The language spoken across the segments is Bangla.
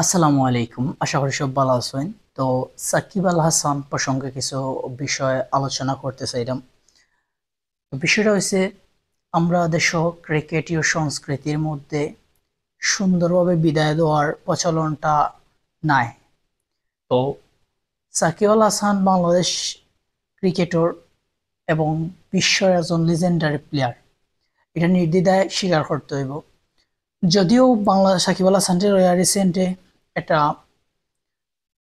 আসসালামু আলাইকুম, আশা করি সব ভালো আছেন। তো সাকিব আল হাসান প্রসঙ্গে কিছু বিষয় আলোচনা করতে চাইলাম। তো বিষয়টা হচ্ছে, আমরা দেশ ক্রিকেটীয় সংস্কৃতির মধ্যে সুন্দরভাবে বিদায় দেওয়ার প্রচলনটা নাই। তো সাকিব আল হাসান বাংলাদেশ ক্রিকেটর এবং বিশ্বের একজন লিজেন্ডারি প্লেয়ার, এটা নির্দ্বিধায় স্বীকার করতে হইব। যদিও সাকিব আল হাসানের রিসেন্টে একটা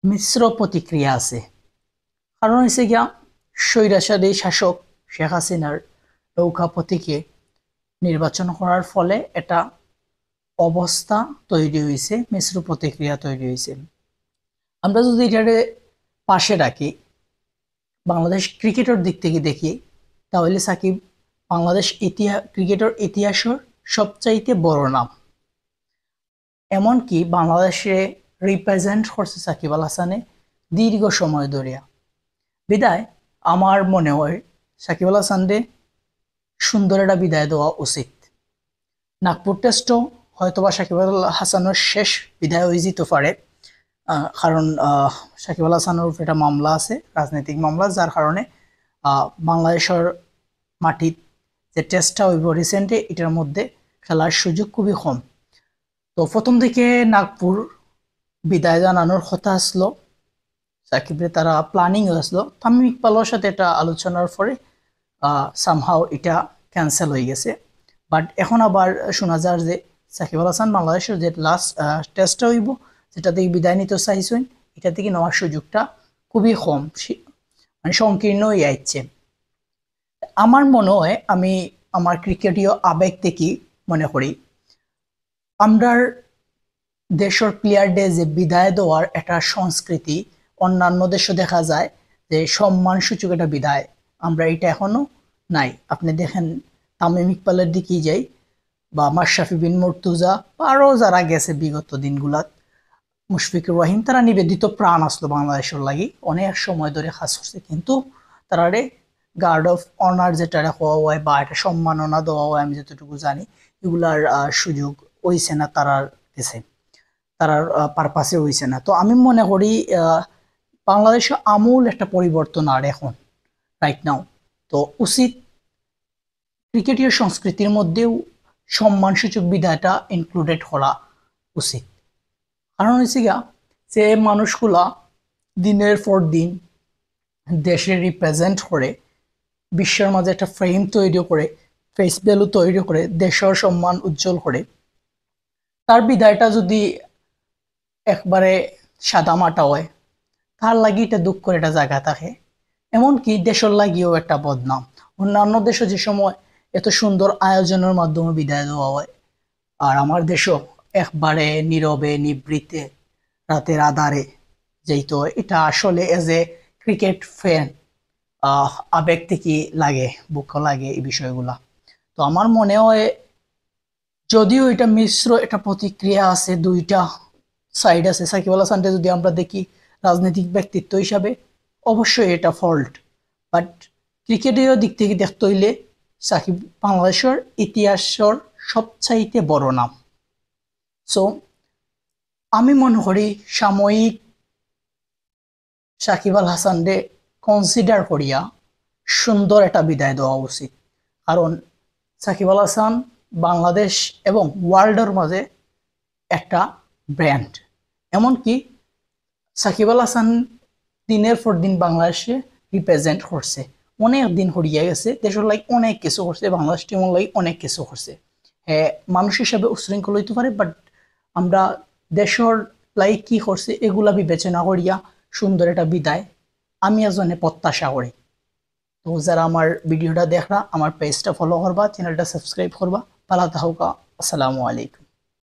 মিশ্র প্রতিক্রিয়া আছে। কারণ হচ্ছে গিয়া, স্বৈরাচারী শাসক শেখ হাসিনার নৌকা প্রতীকে নির্বাচন করার ফলে এটা অবস্থা তৈরি হয়েছে, মিশ্র প্রতিক্রিয়া তৈরি হয়েছে। আমরা যদি এটারে পাশে রাখি, বাংলাদেশ ক্রিকেটের দিক থেকে দেখি, তাহলে সাকিব বাংলাদেশ ক্রিকেটের ইতিহাসের সবচাইতে বড় নাম। এমনকি বাংলাদেশে রিপ্রেজেন্ট করছে সাকিব আল হাসানে দীর্ঘ সময় ধরিয়া। বিদায় আমার মনে হয় সাকিব আল হাসানরে সুন্দর একটা বিদায় দেওয়া উচিত। নাগপুর টেস্টও হয়তোবা সাকিব আল হাসানের শেষ বিদায় হয়ে যেতে পারে, কারণ সাকিব আল হাসানের উপর একটা মামলা আছে, রাজনৈতিক মামলা, যার কারণে বাংলাদেশের মাটিত যে টেস্টটা হইব রিসেন্টলি, এটার মধ্যে খেলার সুযোগ খুবই কম। তো প্রথম দিকে নাগপুর বিদায় জানানোর কথা আসলো, সাকিবের তারা প্ল্যানিং আসলো, তামিম ইকবালের সাথে এটা আলোচনার পরে সামহাও এটা ক্যান্সেল হয়ে গেছে। বাট এখন আবার শোনা যায় যে সাকিব আল হাসান বাংলাদেশের যে লাস্ট টেস্টটা হইব, যেটা থেকে বিদায় নিতে চাইছেন, এটা থেকে নেওয়ার সুযোগটা খুবই কম, মানে সংকীর্ণ হয়ে যাচ্ছে। আমার মনে হয়, আমি আমার ক্রিকেটীয় আবেগ থেকে মনে করি, আমরার দেশের প্লেয়ারদের যে বিদায় দেওয়ার একটা সংস্কৃতি, অন্যান্য দেশে দেখা যায় যে সম্মান সূচক একটা বিদায়, আমরা এটা এখনো নাই। আপনি দেখেন তামিম ইকবালের দিকেই যাই, বা মাশরাফি বিন মুর্তজা, বা আরও যারা গেছে বিগত দিনগুলাত, মুশফিকুর রহিম, তারা নিবেদিত প্রাণ আসলো বাংলাদেশের লাগি, অনেক সময় ধরে কাজ করছে, কিন্তু তারারে গার্ড অফ অনার যেটা হওয়া হয় বা একটা সম্মাননা দেওয়া হয়, আমি যতটুকু জানি এগুলার সুযোগ হইছে না তারার কাছে, তারার পারপাসে হইছে না। তো আমি মনে করি বাংলাদেশে আমূল একটা পরিবর্তন আর এখন রাইট নাও। তো উচিত ক্রিকেটীয় সংস্কৃতির মধ্যেও সম্মানসূচক বিদায়টা ইনক্লুডেড করা উচিত। কারণ হচ্ছে গিয়া, যে মানুষগুলা দিনের পর দিন দেশে রিপ্রেজেন্ট করে, বিশ্বের মাঝে একটা ফ্রেম তৈরি করে, ফেস ভ্যালু তৈরি করে, দেশের সম্মান উজ্জ্বল করে, তার বিদায়টা যদি একবারে সাদামাটা হয়, তার লাগি এটা দুঃখের একটা জায়গা থাকে। এমনকি দেশের লাগিও একটা বদনাম। অন্যান্য দেশে যে সময় এত সুন্দর আয়োজনের মাধ্যমে বিদায় দেওয়া হয়, আর আমার দেশও একবারে নীরবে নিবৃত্তে রাতের আধারে যেইতো, এটা আসলে এজ এ ক্রিকেট ফ্যান আবেগ থেকে লাগে, দুঃখ লাগে এই বিষয়গুলা। তো আমার মনে হয়, যদিও এটা মিশ্র একটা প্রতিক্রিয়া আছে, দুইটা সাইড আছে। সাকিব আল হাসানকে যদি আমরা দেখি রাজনৈতিক ব্যক্তিত্ব হিসাবে, অবশ্যই এটা ফল্ট। বাট ক্রিকেটের দিক থেকে দেখতে হইলে সাকিব বাংলাদেশের ইতিহাসের সবচাইতে বড় নাম। সো আমি মনে করি সাময়িক সাকিব আল হাসানরে কনসিডার করিয়া সুন্দর একটা বিদায় দেওয়া উচিত। কারণ সাকিব আল হাসান বাংলাদেশ এবং ওয়ার্ল্ডের মাঝে একটা ব্র্যান্ড। এমনকি সাকিব আল হাসান দিনের পর দিন বাংলাদেশে রিপ্রেজেন্ট করছে, অনেক দিন হরিয়া গেছে, দেশের লাই অনেক কিছু করছে, বাংলাদেশ টিমের লাই অনেক কিছু করছে। হ্যাঁ, মানুষ হিসাবে উশৃঙ্খল হইতে পারে, বাট আমরা দেশের লাই কি করছে এগুলা বিবেচনা করিয়া সুন্দর একটা বিদায় আমি এজনে প্রত্যাশা করি। তো যারা আমার ভিডিওটা দেখরা, আমার পেজটা ফলো করবা, চ্যানেলটা সাবস্ক্রাইব করবা। ভালো থাকা, আসসালামু আলাইকুম।